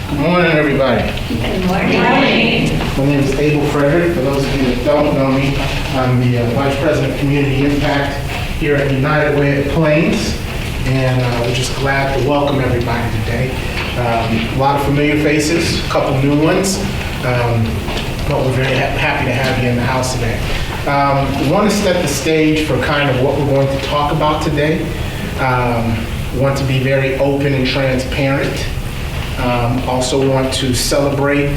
Good morning, everybody. Good morning. My name is Abel Frederick. For those of you that don't know me, I'm the Vice President of Community Impact here at United Way at Plains, and we're just glad to welcome everybody today. A lot of familiar faces, a couple new ones, but we're very happy to have you in the house today. We want to set the stage for kind of what we're going to talk about today. We want to be very open and transparent. Also want to celebrate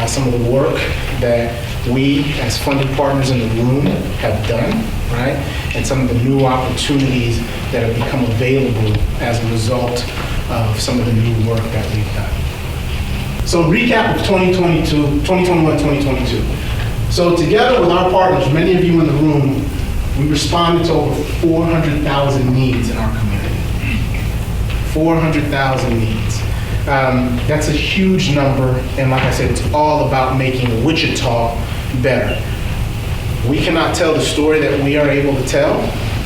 some of the work that we as funding partners in the room have done, right? And some of the new opportunities that have become available as a result of some of the new work that we've done. So recap of 2021, 2022. So together with our partners, many of you in the room, we responded to over 400,000 needs in our community. 400,000 needs. That's a huge number, and like I said, it's all about making Wichita better. We cannot tell the story that we are able to tell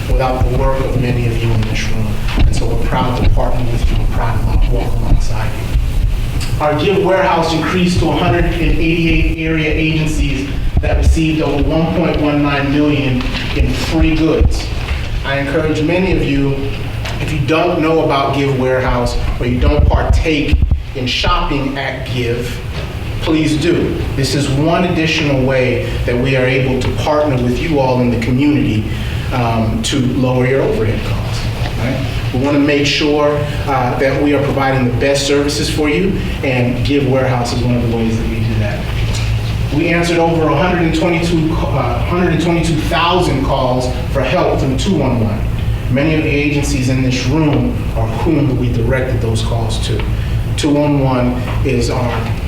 without the work of many of you in this room, and so we're proud to partner with you. We're proud to walk alongside you. Our Give Warehouse increased to 188 area agencies that received over $1.19 million in free goods. I encourage many of you, if you don't know about Give Warehouse or you don't partake in shopping at Give, please do. This is one additional way that we are able to partner with you all in the community to lower your overhead costs. Right? We want to make sure that we are providing the best services for you, and Give Warehouse is one of the ways that we do that. We answered over 122,000 calls for help through 211. Many of the agencies in this room are whom we directed those calls to. 211 is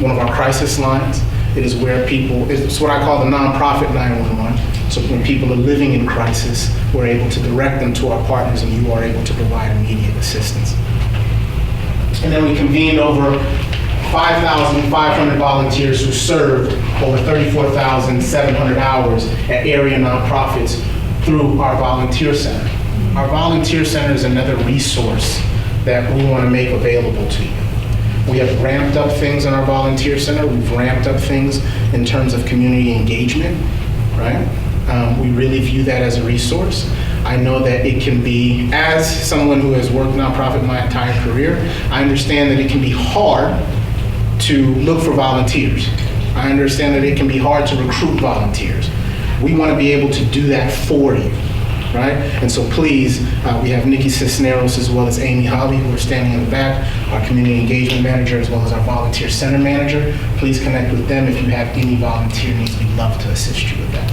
one of our crisis lines. It is where it's what I call the nonprofit 911. So when people are living in crisis, we're able to direct them to our partners, and you are able to provide immediate assistance. And then we convened over 5,500 volunteers who served over 34,700 hours at area nonprofits through our volunteer center. Our volunteer center is another resource that we want to make available to you. We have ramped up things in our volunteer center. We've ramped up things in terms of community engagement, right? We really view that as a resource. I know that it can be, as someone who has worked nonprofit my entire career, I understand that it can be hard to look for volunteers. I understand that it can be hard to recruit volunteers. We want to be able to do that for you. Right? And so please, we have Nikki Cisneros as well as Amy Holly, who are standing in the back, our community engagement manager, as well as our volunteer center manager. Please connect with them if you have any volunteer needs. We'd love to assist you with that.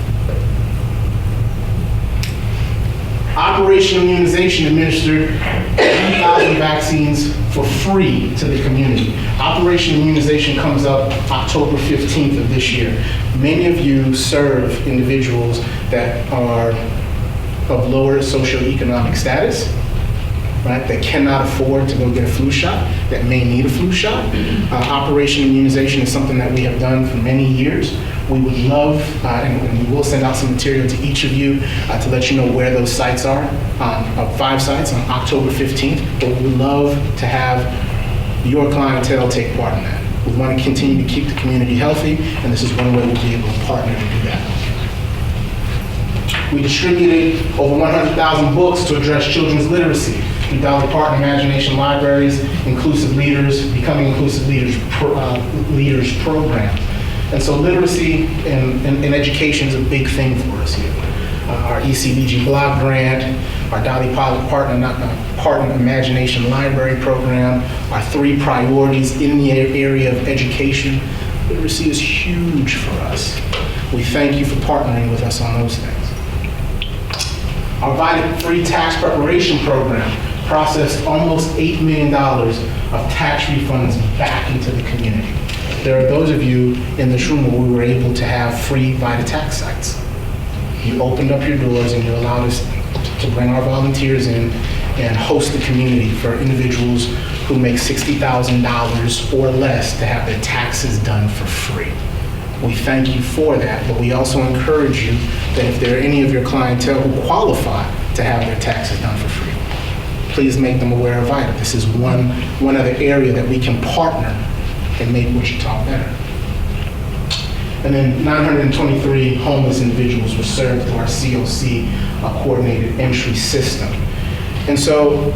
Operational Immunization administered 1,000 vaccines for free to the community. Operational Immunization comes up October 15th of this year. Many of you serve individuals that are of lower socioeconomic status, right, that cannot afford to go get a flu shot, that may need a flu shot. Operation Immunization is something that we have done for many years. We would love, and we will send out some material to each of you to let you know where those sites are, 5 sites on October 15th, but we would love to have your clientele take part in that. We want to continue to keep the community healthy, and this is one way we'll be able to partner to do that. We distributed over 100,000 books to address children's literacy through Dolly Parton Imagination Libraries, Inclusive Leaders, Becoming Inclusive Leaders program. And so literacy and education is a big thing for us here. Our ECBG Block Grant, our Dolly Parton Imagination Library program, our 3 priorities in the area of education. Literacy is huge for us. We thank you for partnering with us on those things. Our VITA-free tax preparation program processed almost $8 million of tax refunds back into the community. There are those of you in this room where we were able to have free VITA tax sites. You opened up your doors and you allowed us to bring our volunteers in and host the community for individuals who make $60,000 or less to have their taxes done for free. We thank you for that, but we also encourage you that if there are any of your clientele who qualify to have their taxes done for free, please make them aware of VITA. This is one other area that we can partner and make Wichita better. And then 923 homeless individuals were served through our COC coordinated entry system. And so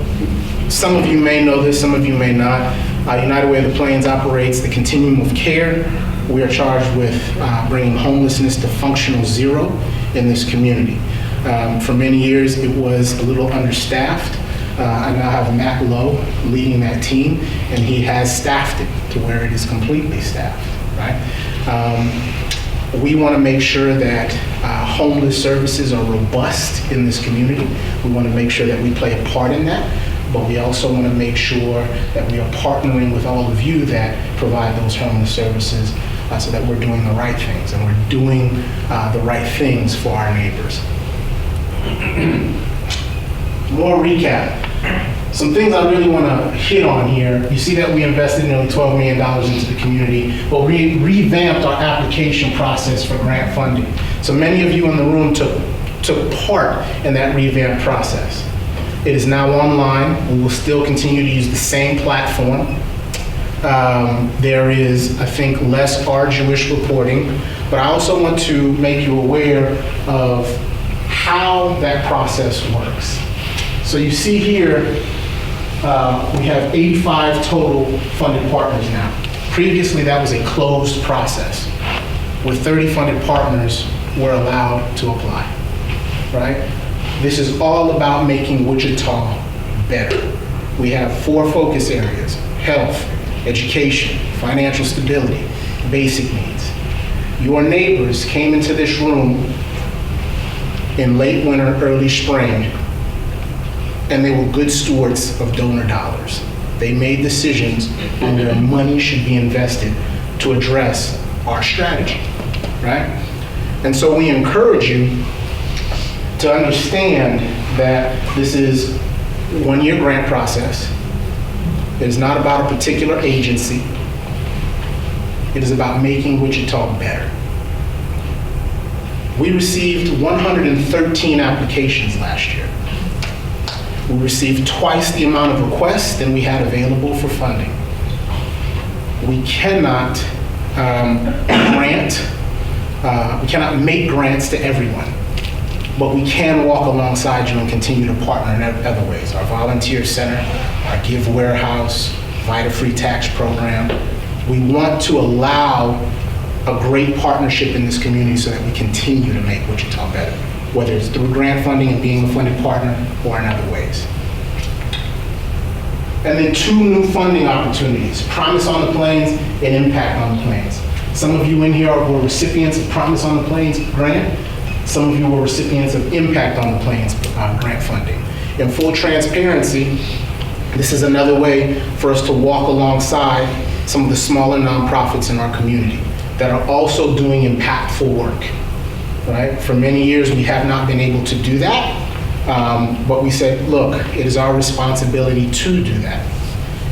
some of you may know this, some of you may not. United Way of the Plains operates the continuum of care. We are charged with bringing homelessness to functional zero in this community. For many years, it was a little understaffed. I now have Matt Lowe leading that team, and he has staffed it to where it is completely staffed, right? We want to make sure that homeless services are robust in this community. We want to make sure that we play a part in that, but we also want to make sure that we are partnering with all of you that provide those homeless services so that we're doing the right things and we're doing the right things for our neighbors. More recap. Some things I really want to hit on here. You see that we invested nearly $12 million into the community, but we revamped our application process for grant funding. So many of you in the room took part in that revamped process. It is now online. We will still continue to use the same platform. There is, I think, less arduous reporting, but I also want to make you aware of how that process works. So you see here, we have 85 total funded partners now. Previously, that was a closed process where 30 funded partners were allowed to apply, right? This is all about making Wichita better. We have 4 focus areas: health, education, financial stability, basic needs. Your neighbors came into this room in late winter, early spring, and they were good stewards of donor dollars. They made decisions on where money should be invested to address our strategy, right? And so we encourage you to understand that this is a one-year grant process. It is not about a particular agency. It is about making Wichita better. We received 113 applications last year. We received twice the amount of requests than we had available for funding. We cannot we cannot make grants to everyone, but we can walk alongside you and continue to partner in other ways. Our volunteer center, our Give Warehouse, Vita Free Tax program. We want to allow a great partnership in this community so that we continue to make Wichita better, whether it's through grant funding and being a funded partner or in other ways. And then 2 new funding opportunities: Promise on the Plains and Impact on the Plains. Some of you in here were recipients of Promise on the Plains grant. Some of you were recipients of Impact on the Plains grant funding. In full transparency, this is another way for us to walk alongside some of the smaller nonprofits in our community that are also doing impactful work, right? For many years, we have not been able to do that, but we said, look, it is our responsibility to do that.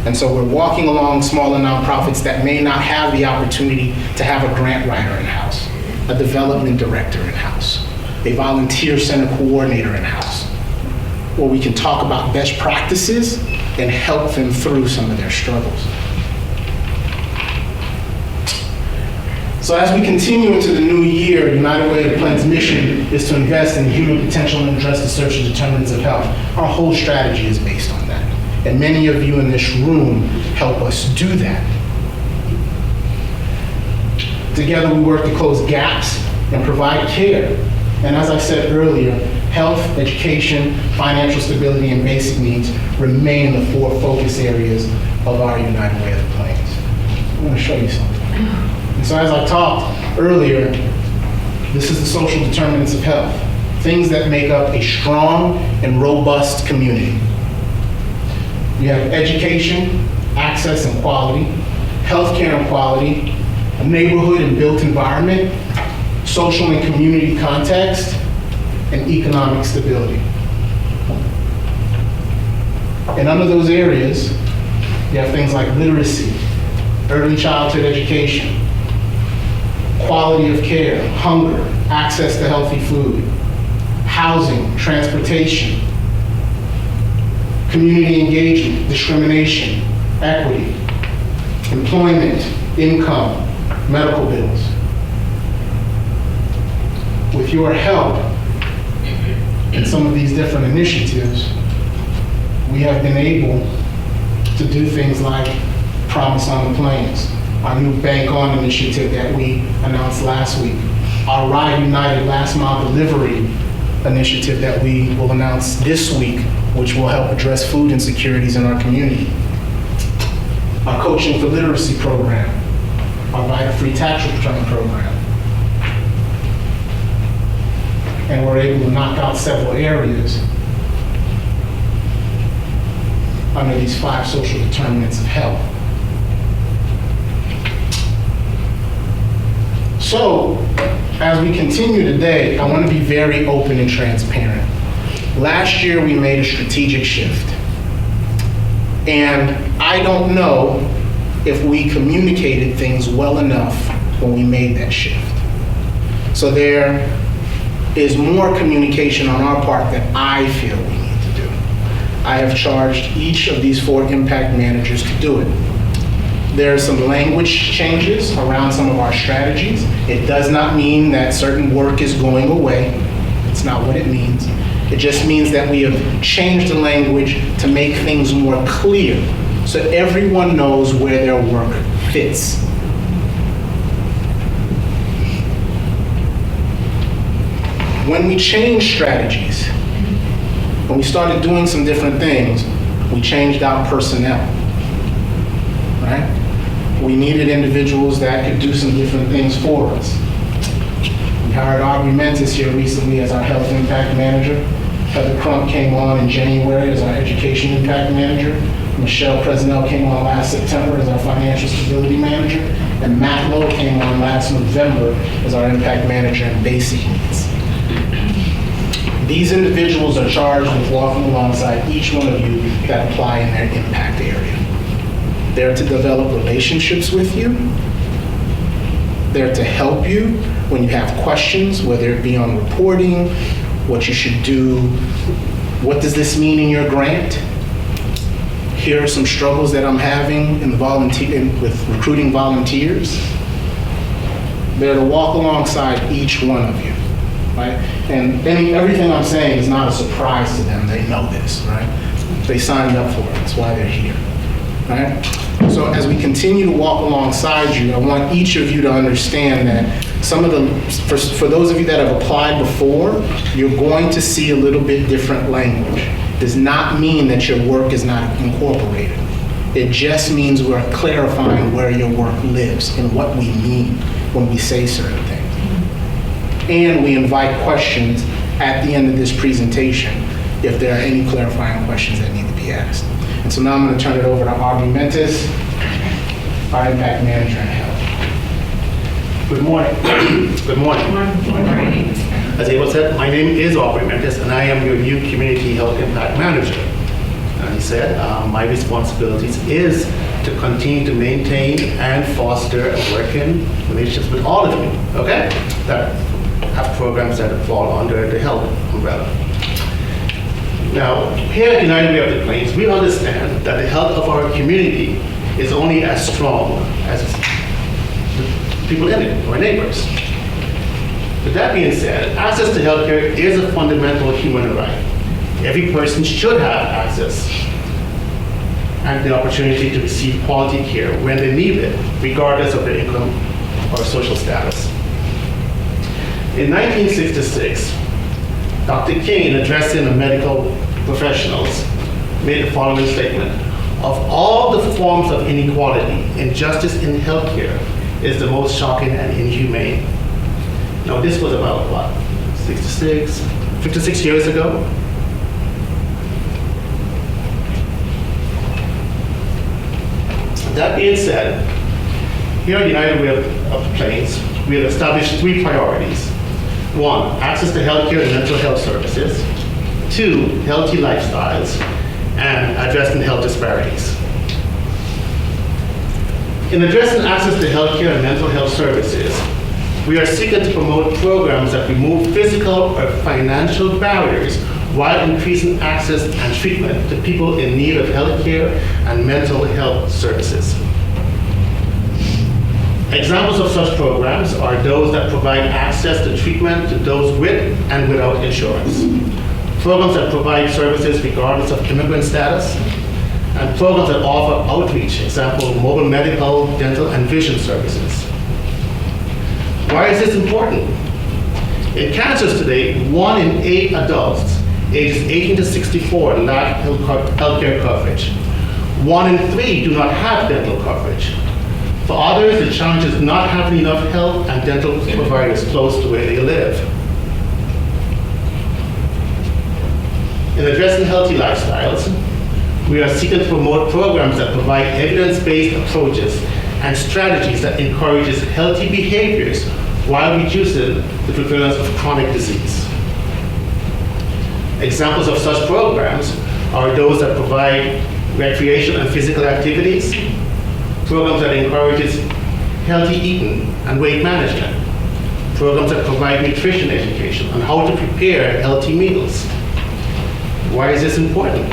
And so we're walking along smaller nonprofits that may not have the opportunity to have a grant writer in-house, a development director in-house, a volunteer center coordinator in-house, where we can talk about best practices and help them through some of their struggles. So as we continue into the new year, United Way of the Plains' mission is to invest in human potential and address the social determinants of health. Our whole strategy is based on that. And many of you in this room help us do that. Together we work to close gaps and provide care. And as I said earlier, health, education, financial stability, and basic needs remain the 4 focus areas of our United Way of the Plains. I'm going to show you something. And so as I talked earlier, this is the social determinants of health, things that make up a strong and robust community. You have education, access and quality, healthcare and quality, a neighborhood and built environment, social and community context, and economic stability. And under those areas, you have things like literacy, early childhood education, quality of care, hunger, access to healthy food, housing, transportation, community engagement, discrimination, equity, employment, income, medical bills. With your help in some of these different initiatives, we have been able to do things like Promise on the Plains, our new Bank On initiative that we announced last week, our Ride United last mile delivery initiative that we will announce this week, which will help address food insecurities in our community, our Coaching for Literacy program, our Vita-Free Tax Return program. And we're able to knock out several areas under these 5 social determinants of health. So, as we continue today, I want to be very open and transparent. Last year, we made a strategic shift. And I don't know if we communicated things well enough when we made that shift. So there is more communication on our part that I feel we need to do. I have charged each of these 4 impact managers to do it. There are some language changes around some of our strategies. It does not mean that certain work is going away. It's not what it means. It just means that we have changed the language to make things more clear so everyone knows where their work fits. When we changed strategies, when we started doing some different things, we changed out personnel, right? We needed individuals that could do some different things for us. We hired READINESS here recently as our health impact manager. Heather Crump came on in January as our education impact manager. Michelle Presnell came on last September as our financial stability manager. And Matt Lowe came on last November as our impact manager in basic needs. These individuals are charged with walking alongside each one of you that apply in their impact area. They're to develop relationships with you. They're to help you when you have questions, whether it be on reporting, what you should do, what does this mean in your grant? Here are some struggles that I'm having with recruiting volunteers. They're to walk alongside each one of you, right? And everything I'm saying is not a surprise to them. They know this, right? They signed up for it. That's why they're here, right? So as we continue to walk alongside you, I want each of you to understand that for those of you that have applied before, you're going to see a little bit different language. It does not mean that your work is not incorporated. It just means we're clarifying where your work lives and what we mean when we say certain things. And we invite questions at the end of this presentation if there are any clarifying questions that need to be asked. And so now I'm going to turn it over to Aubrey Mentis, our impact manager in health. Good morning. Good morning. Good morning. As Abel said, my name is Aubrey Mentis, and I am your new Community Health Impact Manager. And he said, my responsibilities is to continue to maintain and foster working relationships with all of you, okay? That have programs that fall under the health umbrella. Now, here at United Way of the Plains, we understand that the health of our community is only as strong as the people in it, our neighbors. With that being said, access to healthcare is a fundamental human right. Every person should have access and the opportunity to receive quality care when they need it, regardless of their income or social status. In 1966, Dr. King, in addressing the medical professionals, made the following statement: of all the forms of inequality, injustice in healthcare is the most shocking and inhumane. Now, this was about, what, 56 years ago? That being said, here at United Way of the Plains, we have established 3 priorities. 1, access to healthcare and mental health services. 2, healthy lifestyles, and addressing health disparities. In addressing access to healthcare and mental health services, we are seeking to promote programs that remove physical or financial barriers while increasing access and treatment to people in need of healthcare and mental health services. Examples of such programs are those that provide access to treatment to those with and without insurance, programs that provide services regardless of immigrant status, and programs that offer outreach, example, mobile medical, dental, and vision services. Why is this important? In Kansas today, 1 in 8 adults ages 18 to 64 lack healthcare coverage. 1 in 3 do not have dental coverage. For others, the challenge is not having enough health and dental providers close to where they live. In addressing healthy lifestyles, we are seeking to promote programs that provide evidence-based approaches and strategies that encourages healthy behaviors while reducing the prevalence of chronic disease. Examples of such programs are those that provide recreation and physical activities, programs that encourages healthy eating and weight management, programs that provide nutrition education on how to prepare healthy meals. Why is this important?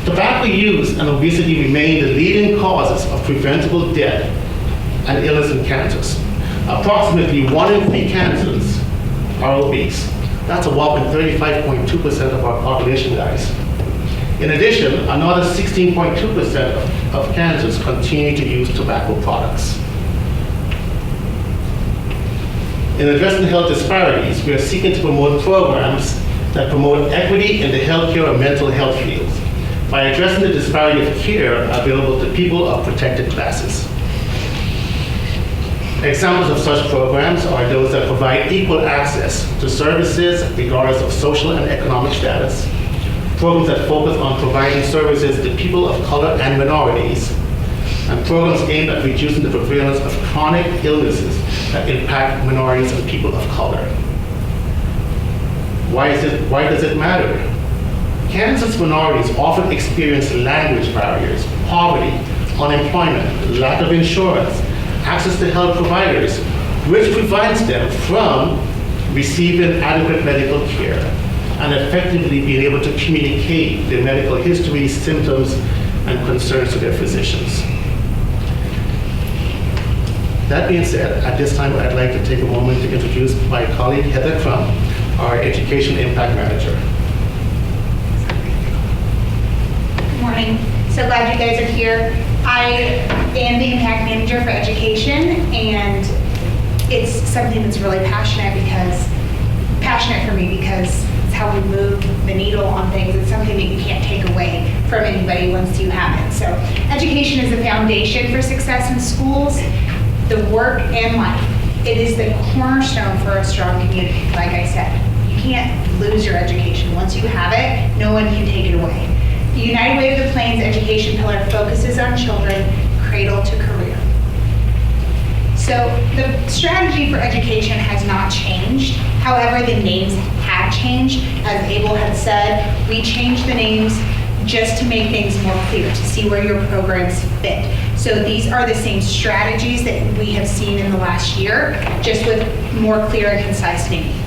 Tobacco use and obesity remain the leading causes of preventable death and illness in Kansas. Approximately 1 in 3 Kansans are obese. That's a whopping 35.2% of our population, guys. In addition, another 16.2% of Kansans continue to use tobacco products. In addressing health disparities, we are seeking to promote programs that promote equity in the healthcare and mental health fields by addressing the disparity of care available to people of protected classes. Examples of such programs are those that provide equal access to services regardless of social and economic status, programs that focus on providing services to people of color and minorities, and programs aimed at reducing the prevalence of chronic illnesses that impact minorities and people of color. Why does it matter? Kansas minorities often experience language barriers, poverty, unemployment, lack of insurance, access to health providers, which prevents them from receiving adequate medical care and effectively being able to communicate their medical history, symptoms, and concerns to their physicians. That being said, at this time, I'd like to take a moment to introduce my colleague, Heather Crump, our Education Impact Manager. Good morning. So glad you guys are here. I am the Impact Manager for Education, and it's something that's really passionate for me because it's how we move the needle on things. It's something that you can't take away from anybody once you have it. So education is the foundation for success in schools, the work and life. It is the cornerstone for a strong community, like I said. You can't lose your education. Once you have it, no one can take it away. The United Way of the Plains education pillar focuses on children cradle to career. So the strategy for education has not changed. However, the names have changed. As Abel had said, we changed the names just to make things more clear, to see where your programs fit. So these are the same strategies that we have seen in the last year, just with more clear and concise naming.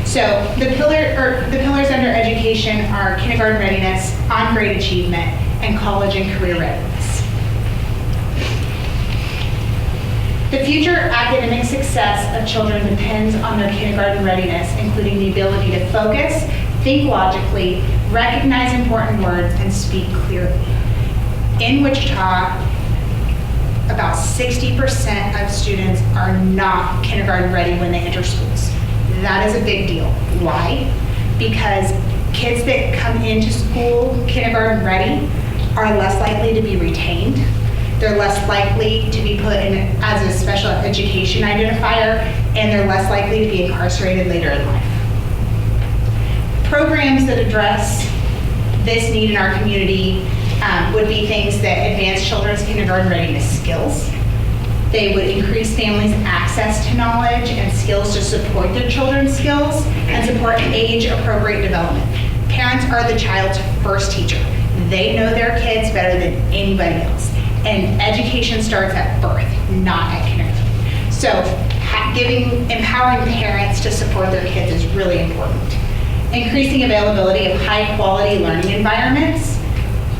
So the pillars under education are kindergarten readiness, on-grade achievement, and college and career readiness. The future academic success of children depends on their kindergarten readiness, including the ability to focus, think logically, recognize important words, and speak clearly. In Wichita, about 60% of students are not kindergarten ready when they enter schools. That is a big deal. Why? Because kids that come into school kindergarten ready are less likely to be retained. They're less likely to be put in as a special education identifier, and they're less likely to be incarcerated later in life. Programs that address this need in our community would be things that advance children's kindergarten readiness skills. They would increase families' access to knowledge and skills to support their children's skills and support age-appropriate development. Parents are the child's first teacher. They know their kids better than anybody else. And education starts at birth, not at kindergarten. So empowering parents to support their kids is really important. Increasing availability of high-quality learning environments.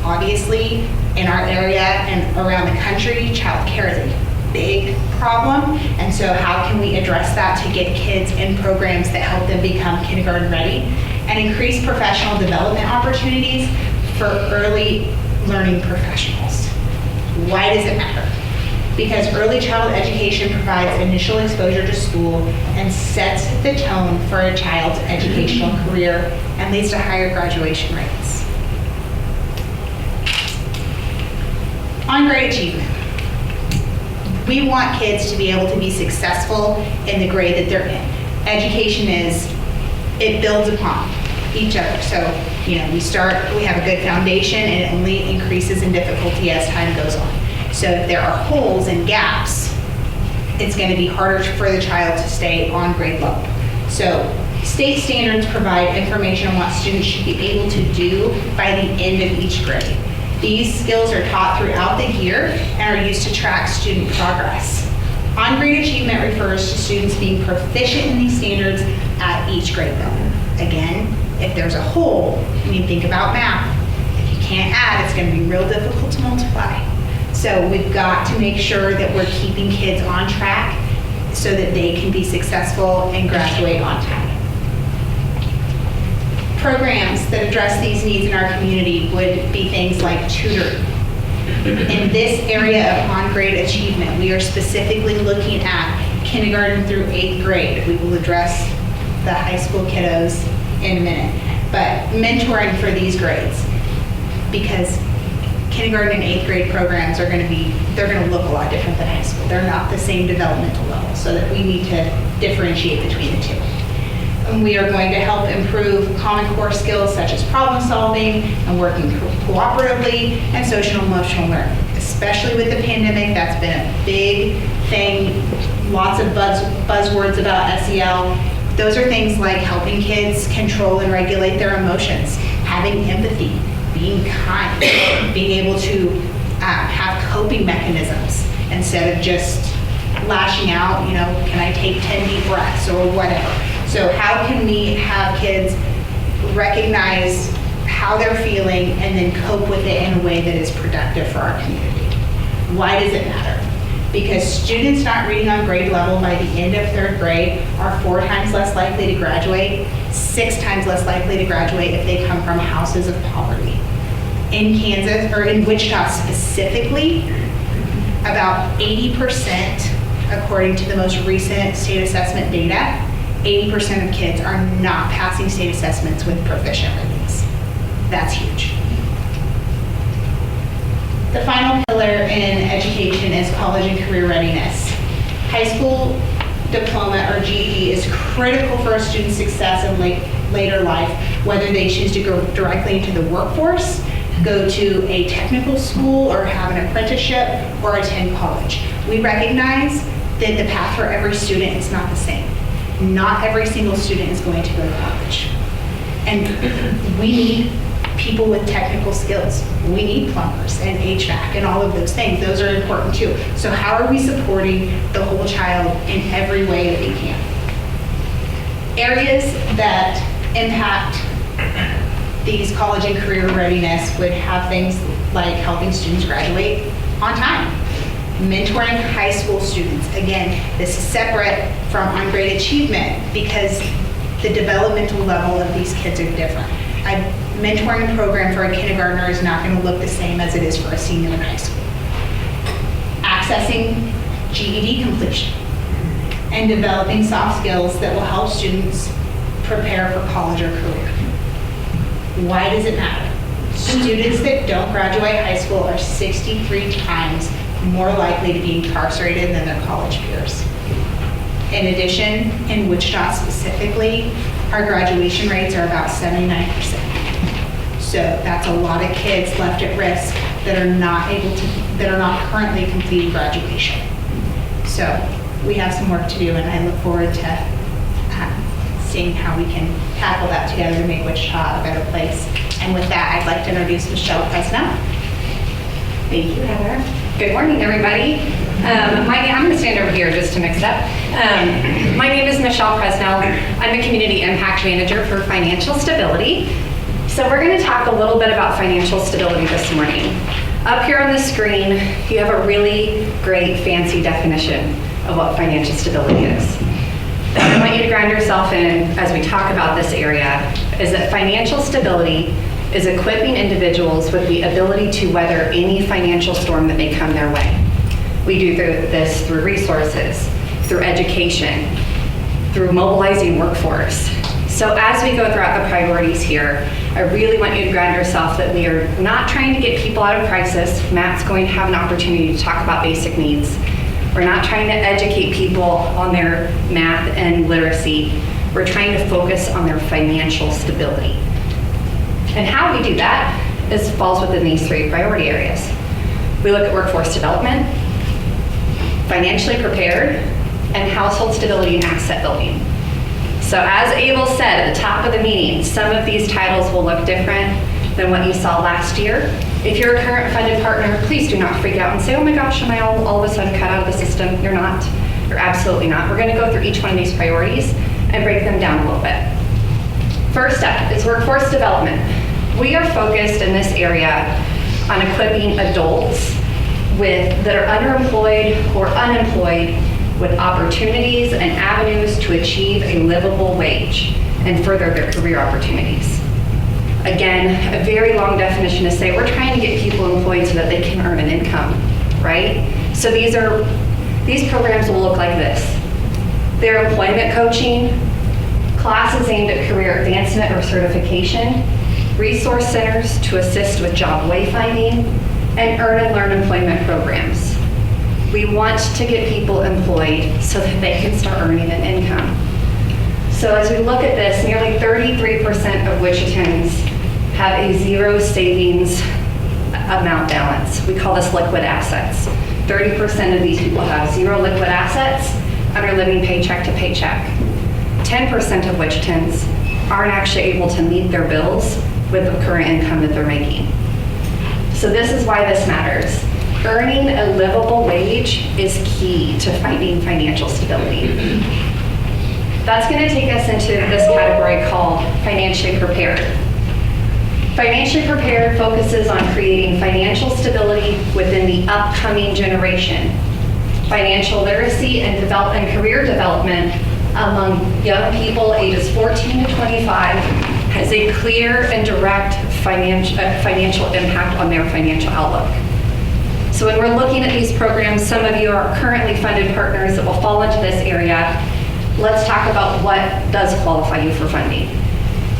Obviously, in our area and around the country, child care is a big problem. And so how can we address that to get kids in programs that help them become kindergarten ready and increase professional development opportunities for early learning professionals? Why does it matter? Because early child education provides initial exposure to school and sets the tone for a child's educational career and leads to higher graduation rates. On grade achievement. We want kids to be able to be successful in the grade that they're in. Education it builds upon each other. So, we have a good foundation and it only increases in difficulty as time goes on. So if there are holes and gaps, it's going to be harder for the child to stay on grade level. So state standards provide information on what students should be able to do by the end of each grade. These skills are taught throughout the year and are used to track student progress. On-grade achievement refers to students being proficient in these standards at each grade level. Again, if there's a hole, when you think about math, if you can't add, it's going to be real difficult to multiply. So we've got to make sure that we're keeping kids on track so that they can be successful and graduate on time. Programs that address these needs in our community would be things like tutoring. In this area of on-grade achievement, we are specifically looking at kindergarten through 8th grade. We will address the high school kiddos in a minute. But mentoring for these grades, because kindergarten and 8th grade programs they're going to look a lot different than high school. They're not the same developmental level, so that we need to differentiate between the two. And we are going to help improve common core skills such as problem solving and working cooperatively and social and emotional learning. Especially with the pandemic, that's been a big thing. Lots of buzzwords about SEL. Those are things like helping kids control and regulate their emotions, having empathy, being kind, being able to have coping mechanisms instead of just lashing out, can I take 10 deep breaths or whatever. So how can we have kids recognize how they're feeling and then cope with it in a way that is productive for our community? Why does it matter? Because students not reading on grade level by the end of 3rd grade are 4 times less likely to graduate, 6 times less likely to graduate if they come from houses of poverty. In Kansas, or in Wichita specifically, about 80%, according to the most recent state assessment data, 80% of kids are not passing state assessments with proficient ratings. That's huge. The final pillar in education is college and career readiness. High school diploma or GED is critical for a student's success in later life, whether they choose to go directly into the workforce, go to a technical school, or have an apprenticeship, or attend college. We recognize that the path for every student is not the same. Not every single student is going to go to college. And we need people with technical skills. We need plumbers and HVAC and all of those things. Those are important too. So how are we supporting the whole child in every way that we can? Areas that impact these college and career readiness would have things like helping students graduate on time, mentoring high school students. Again, this is separate from on-grade achievement because the developmental level of these kids are different. A mentoring program for a kindergartner is not going to look the same as it is for a senior in high school. Accessing GED completion and developing soft skills that will help students prepare for college or career. Why does it matter? Students that don't graduate high school are 63 times more likely to be incarcerated than their college peers. In addition, in Wichita specifically, our graduation rates are about 79%. So that's a lot of kids left at risk that are not currently completing graduation. So we have some work to do, and I look forward to seeing how we can tackle that together to make Wichita a better place. And with that, I'd like to introduce Michelle Presnell. Thank you, Heather. Good morning, everybody. I'm going to stand over here just to mix it up. My name is Michelle Presnell. I'm a Community Impact Manager for Financial Stability. So we're going to talk a little bit about financial stability this morning. Up here on the screen, you have a really great fancy definition of what financial stability is. What I want you to ground yourself in as we talk about this area is that financial stability is equipping individuals with the ability to weather any financial storm that may come their way. We do this through resources, through education, through mobilizing workforce. So as we go throughout the priorities here, I really want you to ground yourself that we are not trying to get people out of crisis. Matt's going to have an opportunity to talk about basic needs. We're not trying to educate people on their math and literacy. We're trying to focus on their financial stability. And how we do that falls within these 3 priority areas. We look at workforce development, financially prepared, and household stability and asset building. So as Abel said at the top of the meeting, some of these titles will look different than what you saw last year. If you're a current funded partner, please do not freak out and say, oh my gosh, am I all of a sudden cut out of the system? You're not. You're absolutely not. We're going to go through each one of these priorities and break them down a little bit. First up is workforce development. We are focused in this area on equipping adults that are underemployed or unemployed with opportunities and avenues to achieve a livable wage and further their career opportunities. Again, a very long definition to say we're trying to get people employed so that they can earn an income, right? So these programs will look like this. They're employment coaching, classes aimed at career advancement or certification, resource centers to assist with job wayfinding, and earn and learn employment programs. We want to get people employed so that they can start earning an income. So as we look at this, nearly 33% of Wichitans have a zero savings amount balance. We call this liquid assets. 30% of these people have zero liquid assets and are living paycheck to paycheck. 10% of Wichitans aren't actually able to meet their bills with the current income that they're making. So this is why this matters. Earning a livable wage is key to finding financial stability. That's going to take us into this category called financially prepared. Financially prepared focuses on creating financial stability within the upcoming generation. Financial literacy and career development among young people ages 14 to 25 has a clear and direct financial impact on their financial outlook. So when we're looking at these programs, some of you are currently funded partners that will fall into this area. Let's talk about what does qualify you for funding.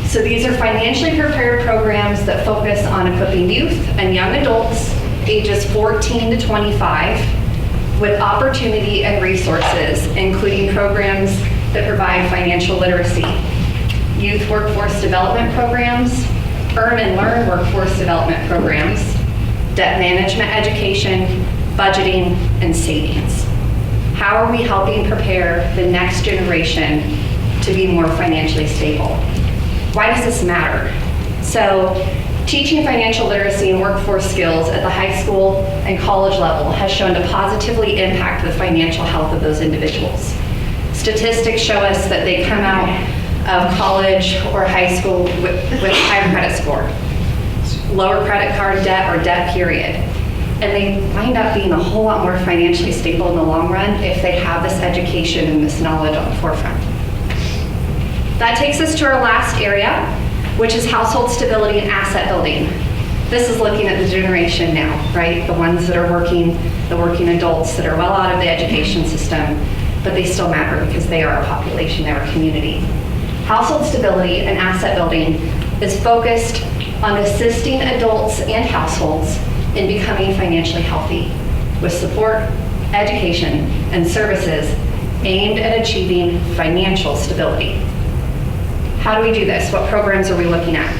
So these are financially prepared programs that focus on equipping youth and young adults ages 14 to 25 with opportunity and resources, including programs that provide financial literacy, youth workforce development programs, earn and learn workforce development programs, debt management education, budgeting, and savings. How are we helping prepare the next generation to be more financially stable? Why does this matter? So, teaching financial literacy and workforce skills at the high school and college level has shown to positively impact the financial health of those individuals. Statistics show us that they come out of college or high school with higher credit score, lower credit card debt or debt period. And they wind up being a whole lot more financially stable in the long run if they have this education and this knowledge on the forefront. That takes us to our last area, which is household stability and asset building. This is looking at the generation now, right? The ones that are working, the working adults that are well out of the education system, but they still matter because they are a population, they're a community. Household stability and asset building is focused on assisting adults and households in becoming financially healthy with support, education, and services aimed at achieving financial stability. How do we do this? What programs are we looking at?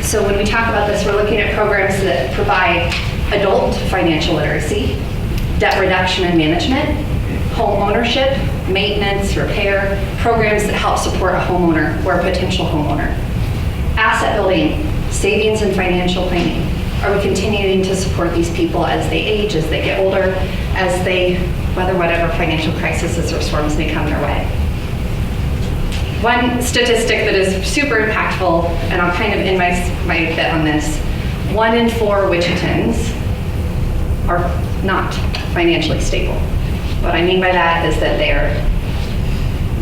So when we talk about this, we're looking at programs that provide adult financial literacy, debt reduction and management, home ownership, maintenance, repair, programs that help support a homeowner or a potential homeowner. Asset building, savings and financial planning. Are we continuing to support these people as they age, as they get older, as they weather whatever financial crises or storms may come their way? One statistic that is super impactful, and I'll kind of end my bit on this, 1 in 4 Wichitans are not financially stable. What I mean by that is that they're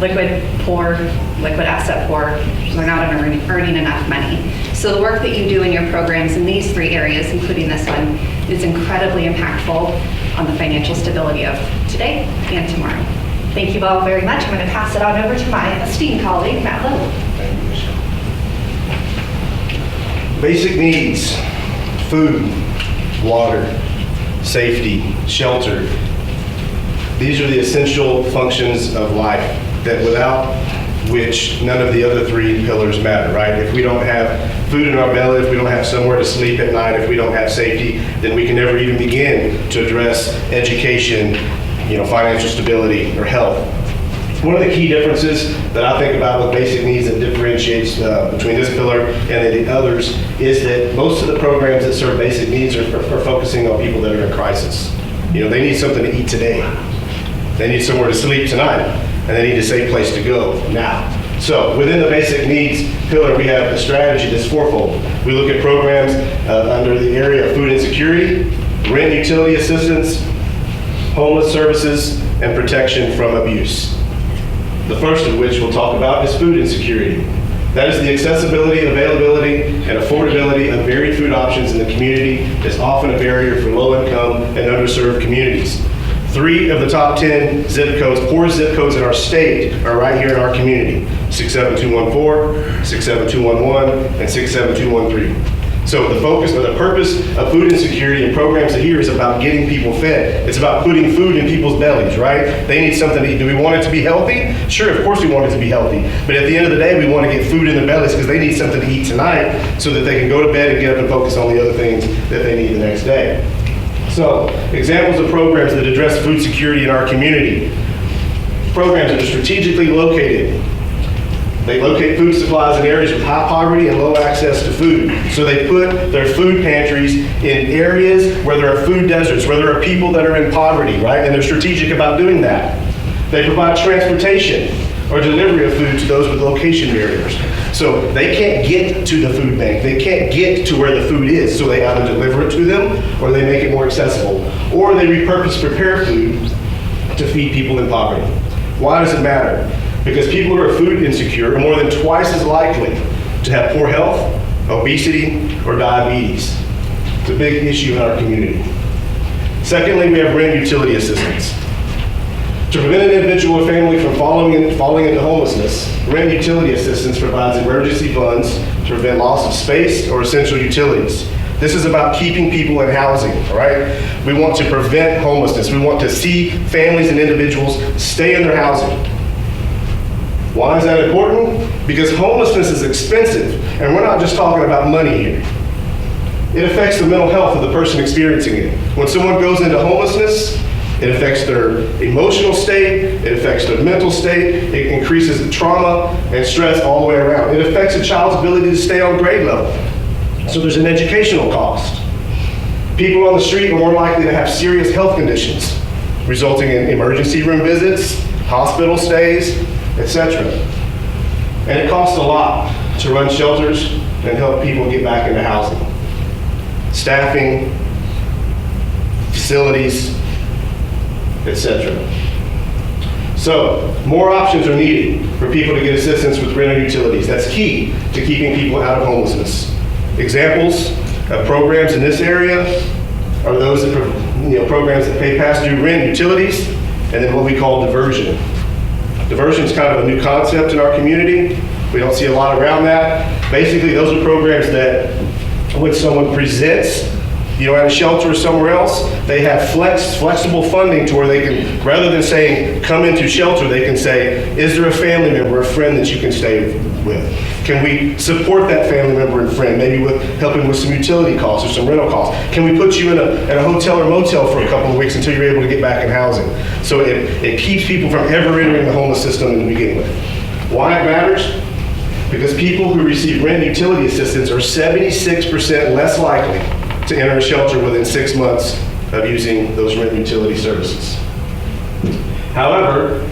liquid poor, liquid asset poor, they're not earning enough money. So the work that you do in your programs in these 3 areas, including this one, is incredibly impactful on the financial stability of today and tomorrow. Thank you all very much. I'm going to pass it on over to my esteemed colleague, Matt Little. Basic needs: food, water, safety, shelter. These are the essential functions of life that without which none of the other 3 pillars matter, right? If we don't have food in our belly, if we don't have somewhere to sleep at night, if we don't have safety, then we can never even begin to address education, financial stability, or health. One of the key differences that I think about with basic needs that differentiates between this pillar and the others is that most of the programs that serve basic needs are focusing on people that are in crisis. They need something to eat today. They need somewhere to sleep tonight, and they need a safe place to go now. So within the basic needs pillar, we have a strategy that's fourfold. We look at programs under the area of food insecurity, rent utility assistance, homeless services, and protection from abuse. The first of which we'll talk about is food insecurity. That is the accessibility, availability, and affordability of varied food options in the community is often a barrier for low-income and underserved communities. 3 of the top 10 zip codes, poorest zip codes in our state, are right here in our community: 67214, 67211, and 67213. So the focus or the purpose of food insecurity and programs here is about getting people fed. It's about putting food in people's bellies, right? They need something to eat. Do we want it to be healthy? Sure, of course we want it to be healthy. But at the end of the day, we want to get food in their bellies because they need something to eat tonight so that they can go to bed and get up and focus on the other things that they need the next day. So, examples of programs that address food security in our community. Programs that are strategically located. They locate food supplies in areas with high poverty and low access to food. So they put their food pantries in areas where there are food deserts, where there are people that are in poverty, right? And they're strategic about doing that. They provide transportation or delivery of food to those with location barriers. So they can't get to the food bank. They can't get to where the food is. So they either deliver it to them or they make it more accessible. Or they repurpose prepared food to feed people in poverty. Why does it matter? Because people who are food insecure are more than twice as likely to have poor health, obesity, or diabetes. It's a big issue in our community. Secondly, we have rent utility assistance. To prevent an individual or family from falling into homelessness, rent utility assistance provides emergency funds to prevent loss of space or essential utilities. This is about keeping people in housing, all right? We want to prevent homelessness. We want to see families and individuals stay in their housing. Why is that important? Because homelessness is expensive, and we're not just talking about money here. It affects the mental health of the person experiencing it. When someone goes into homelessness, it affects their emotional state, it affects their mental state, it increases the trauma and stress all the way around. It affects a child's ability to stay on grade level. So there's an educational cost. People on the street are more likely to have serious health conditions, resulting in emergency room visits, hospital stays, etc. And it costs a lot to run shelters and help people get back into housing. Staffing, facilities, etc. So, more options are needed for people to get assistance with rent and utilities. That's key to keeping people out of homelessness. Examples of programs in this area are those that, programs that pay past due rent, utilities, and then what we call diversion. Diversion is kind of a new concept in our community. We don't see a lot around that. Basically, those are programs that when someone presents, at a shelter or somewhere else, they have flexible funding to where they can, rather than saying, come into shelter, they can say, is there a family member, a friend that you can stay with? Can we support that family member and friend, maybe with helping with some utility costs or some rental costs? Can we put you in a hotel or motel for a couple of weeks until you're able to get back in housing? So it keeps people from ever entering the homeless system to begin with. Why it matters? Because people who receive rent and utility assistance are 76% less likely to enter a shelter within 6 months of using those rent and utility services. However,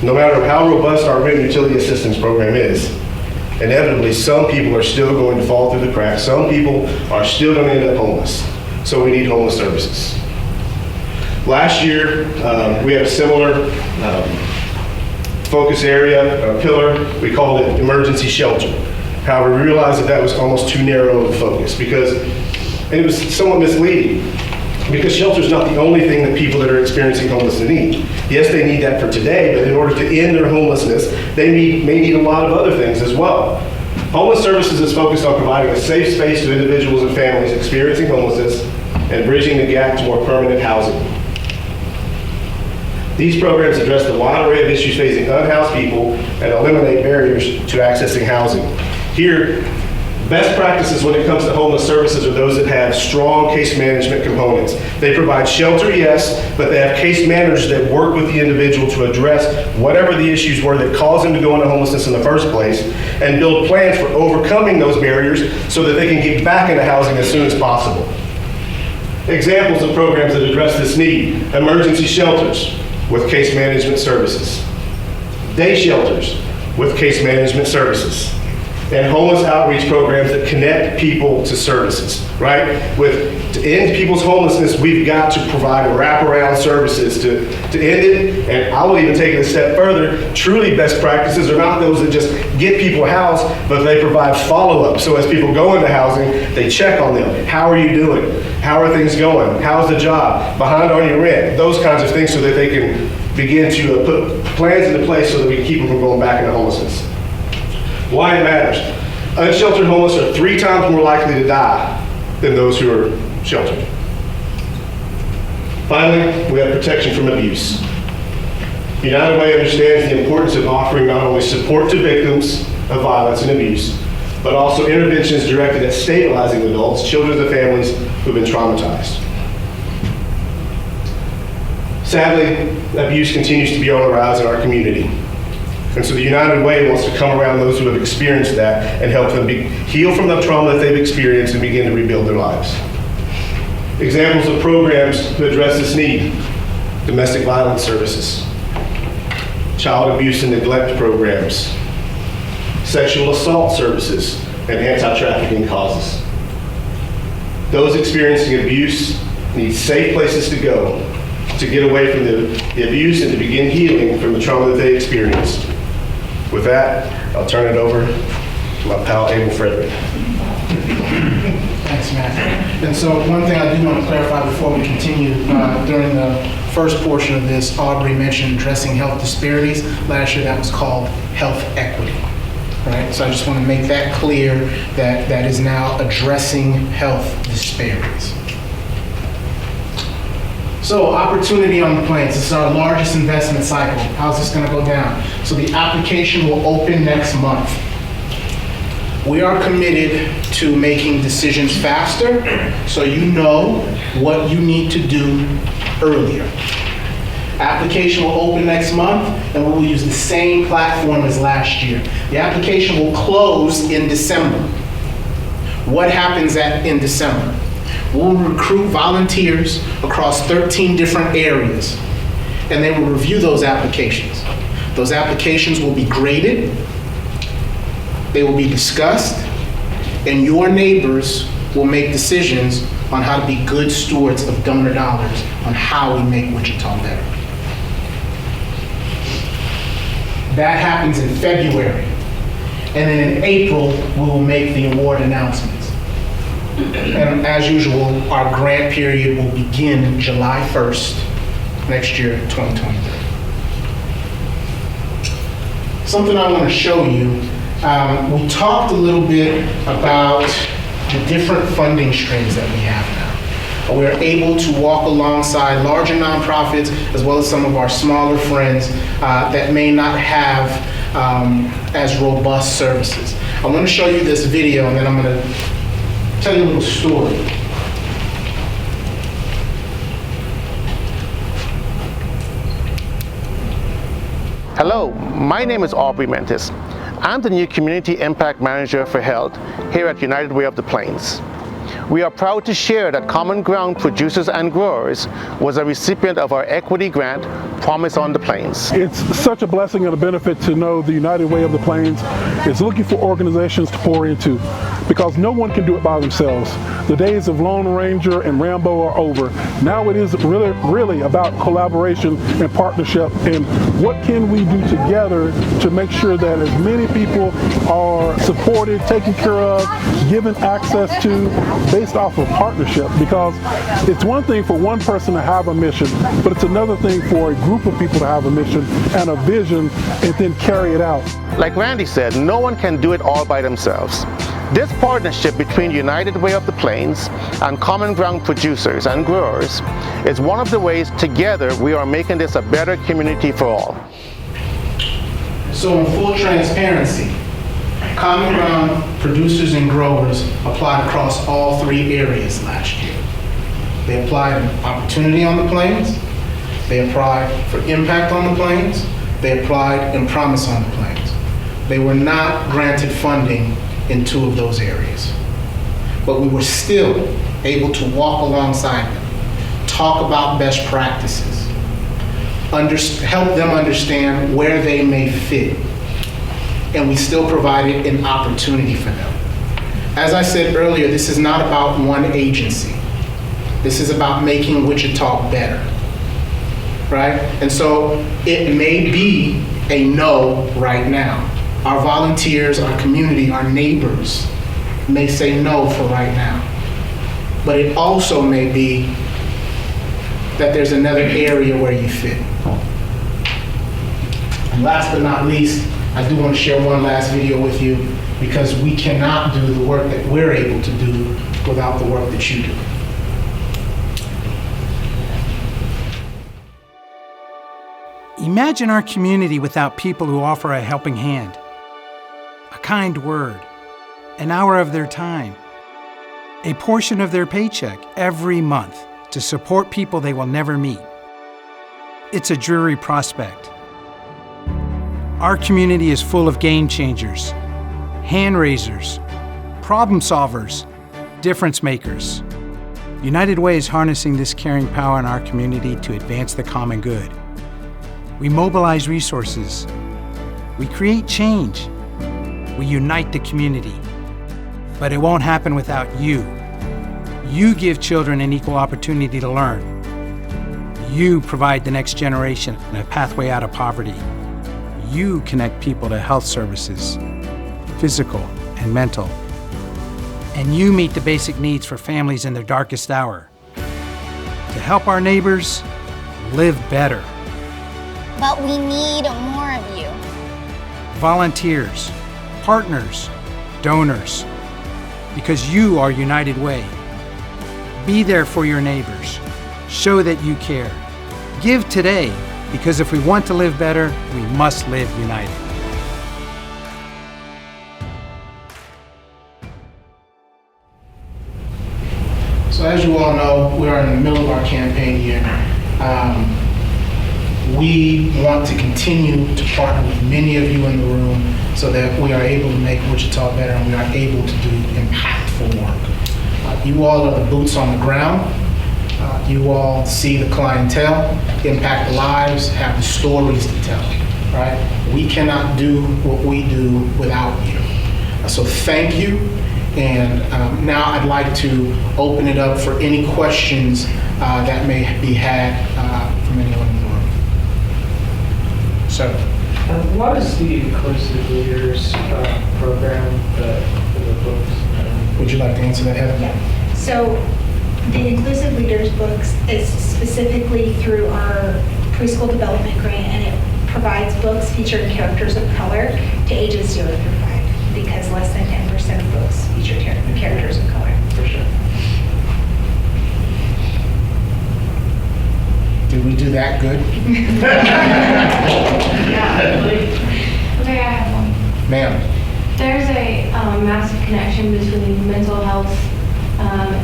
no matter how robust our rent and utility assistance program is, inevitably some people are still going to fall through the cracks. Some people are still going to end up homeless. so we need homeless services. Last year, we had a similar focus area, or pillar. We called it emergency shelter. However, we realized that that was almost too narrow of a focus because it was somewhat misleading. Because shelter is not the only thing that people that are experiencing homelessness need. Yes, they need that for today, but in order to end their homelessness, they may need a lot of other things as well. Homeless Services is focused on providing a safe space to individuals and families experiencing homelessness and bridging the gap to more permanent housing. These programs address the wide array of issues facing unhoused people and eliminate barriers to accessing housing. Here, best practices when it comes to homeless services are those that have strong case management components. They provide shelter, yes, but they have case managers that work with the individual to address whatever the issues were that caused them to go into homelessness in the first place and build plans for overcoming those barriers so that they can get back into housing as soon as possible. Examples of programs that address this need: emergency shelters with case management services, day shelters with case management services, and homeless outreach programs that connect people to services, right? To end people's homelessness, we've got to provide wraparound services to end it, and I will even take it a step further. Truly best practices are not those that just get people housed, but they provide follow-up. So as people go into housing, they check on them. How are you doing? How are things going? How's the job? Behind on your rent? Those kinds of things so that they can begin to put plans into place so that we can keep them from going back into homelessness. Why it matters. Unsheltered homeless are 3 times more likely to die than those who are sheltered. Finally, we have protection from abuse. United Way understands the importance of offering not only support to victims of violence and abuse, but also interventions directed at stabilizing adults, children, and families who have been traumatized. Sadly, abuse continues to be on the rise in our community. And so the United Way wants to come around those who have experienced that and help them heal from the trauma that they've experienced and begin to rebuild their lives. Examples of programs to address this need: domestic violence services, child abuse and neglect programs, sexual assault services, and anti-trafficking causes. Those experiencing abuse need safe places to go to get away from the abuse and to begin healing from the trauma that they experienced. With that, I'll turn it over to my pal, Abel Frederick. Thanks, Matt. And so one thing I do want to clarify before we continue, during the first portion of this, Aubrey mentioned addressing health disparities. Last year that was called health equity, right? So I just want to make that clear that that is now addressing health disparities. So opportunity on the plains. This is our largest investment cycle. How's this going to go down? So the application will open next month. We are committed to making decisions faster, so you know what you need to do earlier. Application will open next month, and we will use the same platform as last year. The application will close in December. What happens in December? We'll recruit volunteers across 13 different areas, and they will review those applications. Those applications will be graded, they will be discussed, and your neighbors will make decisions on how to be good stewards of donor dollars on how we make Wichita better. That happens in February, and then in April, we will make the award announcements. And as usual, our grant period will begin July 1st, next year, 2023. Something I want to show you, we talked a little bit about the different funding streams that we have now. We're able to walk alongside larger nonprofits as well as some of our smaller friends that may not have as robust services. I want to show you this video, and then I'm going to tell you a little story. Hello, my name is Aubrey Mentis. I'm the new Community Impact Manager for Health here at United Way of the Plains. We are proud to share that Common Ground Producers and Growers was a recipient of our equity grant, Promise on the Plains. It's such a blessing and a benefit to know the United Way of the Plains is looking for organizations to pour into. because no one can do it by themselves. The days of Lone Ranger and Rambo are over. Now it is really about collaboration and partnership, and what can we do together to make sure that as many people are supported, taken care of, given access to, based off of partnership. Because it's one thing for one person to have a mission, but it's another thing for a group of people to have a mission and a vision and then carry it out. Like Randy said, no one can do it all by themselves. This partnership between United Way of the Plains and Common Ground producers and growers is one of the ways together we are making this a better community for all. So in full transparency, Common Ground producers and growers applied across all 3 areas last year. They applied an opportunity on the plains, they applied for impact on the plains, they applied and promise on the plains. They were not granted funding in 2 of those areas. But we were still able to walk alongside them, talk about best practices, help them understand where they may fit, and we still provided an opportunity for them. As I said earlier, this is not about one agency. This is about making Wichita better, right? And so it may be a no right now. Our volunteers, our community, our neighbors may say no for right now. But it also may be that there's another area where you fit. And last but not least, I do want to share one last video with you, because we cannot do the work that we're able to do without the work that you do. Imagine our community without people who offer a helping hand, a kind word, an hour of their time, a portion of their paycheck every month to support people they will never meet. It's a dreary prospect. Our community is full of game changers, hand raisers, problem solvers, difference makers. United Way is harnessing this caring power in our community to advance the common good. We mobilize resources. We create change. We unite the community. But it won't happen without you. You give children an equal opportunity to learn. You provide the next generation a pathway out of poverty. You connect people to health services, physical and mental. And you meet the basic needs for families in their darkest hour. To help our neighbors live better. But we need more of you. Volunteers, partners, donors. Because you are United Way. Be there for your neighbors. Show that you care. Give today, because if we want to live better, we must live united. So as you all know, we are in the middle of our campaign year. We want to continue to partner with many of you in the room so that we are able to make Wichita better and we are able to do impactful work. You all are the boots on the ground. You all see the clientele, impact lives, have the stories to tell, right? We cannot do what we do without you. So thank you. And now I'd like to open it up for any questions that may be had from anyone in the room. So, what is the Inclusive Leaders program for the books? Would you like to answer that, Heather? Yeah. So the Inclusive Leaders books is specifically through our preschool development grant, and it provides books featuring characters of color to ages 0 through 5, because less than 10% of books feature characters of color. For sure. Did we do that good? Okay, I have one. Ma'am. There's a massive connection between mental health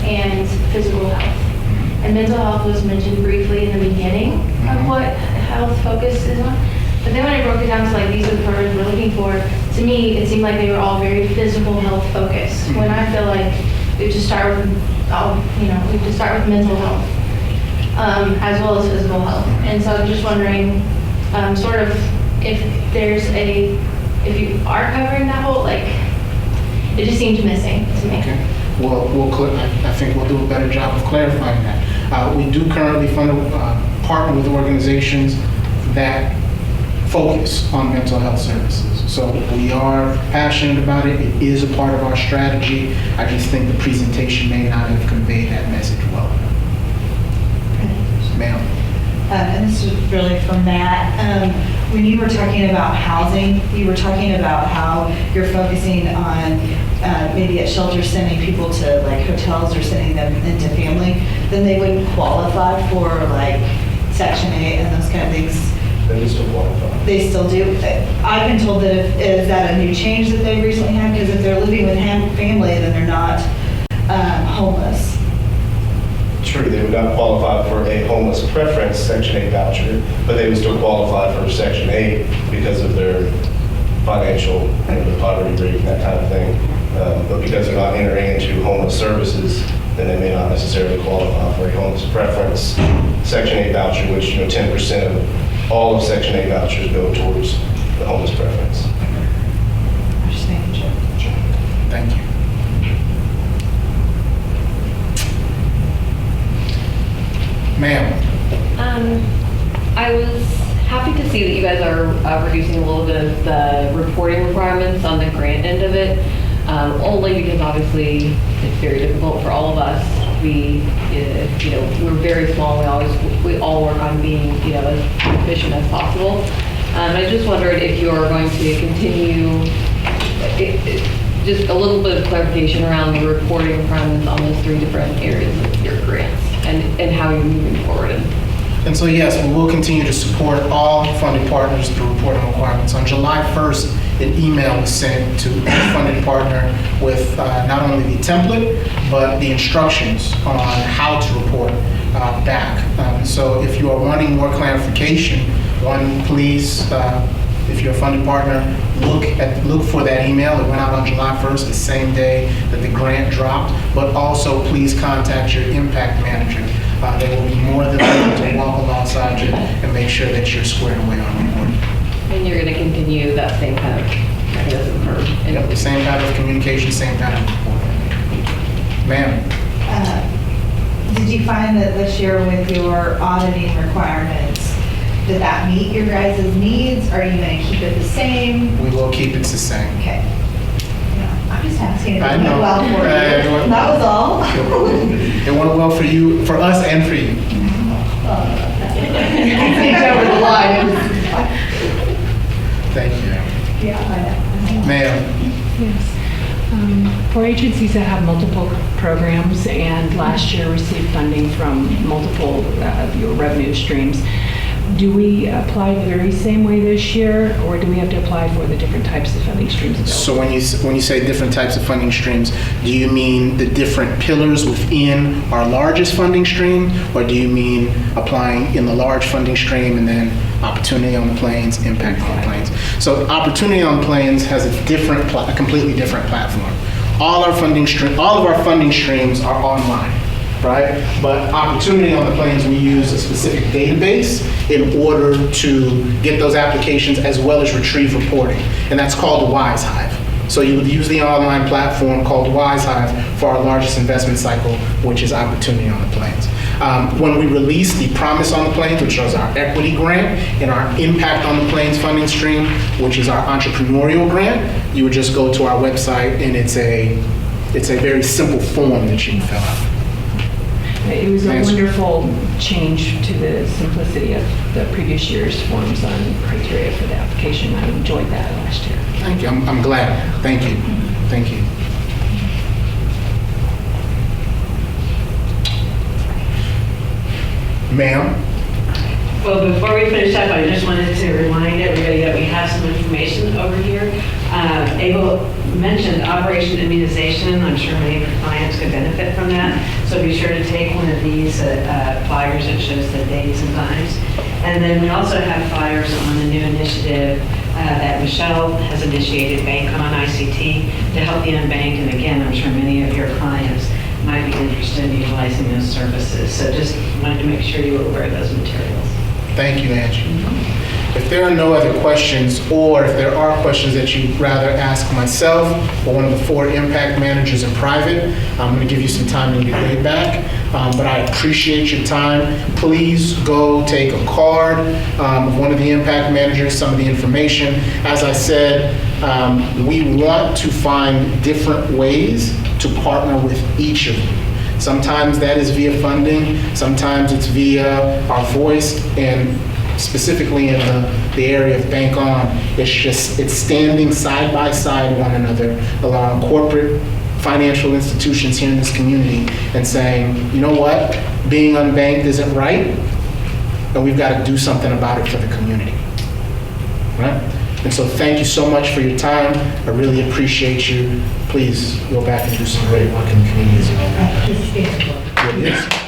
and physical health. And mental health was mentioned briefly in the beginning of what health focus is on. But then when I broke it down to like these are the programs we're looking for, to me it seemed like they were all very physical health focused. When I feel like we just start with, we just start with mental health. As well as physical health. And so I'm just wondering, if you are covering that whole, like, It just seemed missing to me. Okay. Well, I think we'll do a better job of clarifying that. We do currently partner with organizations that focus on mental health services. So we are passionate about it. It is a part of our strategy. I just think the presentation may not have conveyed that message well enough. Ma'am. And this is really from Matt. When you were talking about housing, you were talking about how you're focusing on maybe at shelters sending people to like hotels or sending them into family, then they wouldn't qualify for like Section 8 and those kind of things. They still qualify. They still do. I've been told that is that a new change that they recently had? Because if they're living with family, then they're not homeless. True, they would not qualify for a homeless preference Section 8 voucher, but they would still qualify for Section 8 because of their financial, their poverty rate and that kind of thing. But because they're not entering into homeless services, then they may not necessarily qualify for a homeless preference Section 8 voucher, which 10% of all of Section 8 vouchers go towards the homeless preference. I'm just making sure. Thank you. Ma'am. I was happy to see that you guys are reducing a little bit of the reporting requirements on the grant end of it, only because obviously it's very difficult for all of us. We're very small. We all work on being as efficient as possible. I just wondered if you're going to continue just a little bit of clarification around the reporting requirements on those 3 different areas of your grants and how you're moving forward. And so yes, we will continue to support all funded partners through reporting requirements. On July 1st, an email was sent to each funded partner with not only the template, but the instructions on how to report back. So if you are wanting more clarification, please, if you're a funded partner, look for that email. It went out on July 1st, the same day that the grant dropped. But also, please contact your impact manager. They will be more than willing to walk alongside you and make sure that you're squared away on reporting. And you're going to continue that same kind of mechanism for the same kind of communication, same kind of reporting. Ma'am. Did you find that this year with your auditing requirements, did that meet your guys' needs? Are you going to keep it the same? We will keep it the same. Okay. Yeah, I'm just asking if it I went know. well for you. That was all. It went well for you, for us, and for you. Over the line. Thank you. Yeah, I know. Ma'am. Yes. For agencies that have multiple programs and last year received funding from multiple revenue streams, do we apply the very same way this year, or do we have to apply for the different types of funding streams available? So when you say different types of funding streams, do you mean the different pillars within our largest funding stream, or do you mean applying in the large funding stream and then Opportunity on the Plains, Impact on the Plains? So Opportunity on the Plains has a completely different platform. All of our funding streams are online. Right? But Opportunity on the Plains, we use a specific database in order to get those applications as well as retrieve reporting. And that's called Wise Hive. So you would use the online platform called Wise Hive for our largest investment cycle, which is Opportunity on the Plains. When we release the Promise on the Plains, which is our equity grant, and our Impact on the Plains funding stream, which is our entrepreneurial grant, you would just go to our website, and it's a very simple form that you can fill out. It was a wonderful change to the simplicity of the previous year's forms on criteria for the application. I enjoyed that last year. Thank you. I'm glad. Thank you. Thank you. Ma'am? Well, before we finish up, I just wanted to remind everybody that we have some information over here. Abel mentioned Operation Immunization. I'm sure many of your clients could benefit from that. So be sure to take one of these flyers that shows the dates and times. And then we also have flyers on the new initiative that Michelle has initiated, Bank on ICT, to help the unbanked. And again, I'm sure many of your clients might be interested in utilizing those services. So just wanted to make sure you were aware of those materials. Thank you, Angie. If there are no other questions, or if there are questions that you'd rather ask myself or one of the 4 impact managers in private, I'm going to give you some time to get laid back. But I appreciate your time. Please go take a card of one of the impact managers, some of the information. As I said, we want to find different ways to partner with each of you. Sometimes that is via funding, sometimes it's via our voice, and specifically in the area of Bank On, it's standing side by side one another, allowing corporate financial institutions here in this community and saying, you know what, being unbanked isn't right, and we've got to do something about it for the community, right? And so thank you so much for your time. I really appreciate you. Please go back and do some great work in the community. It is.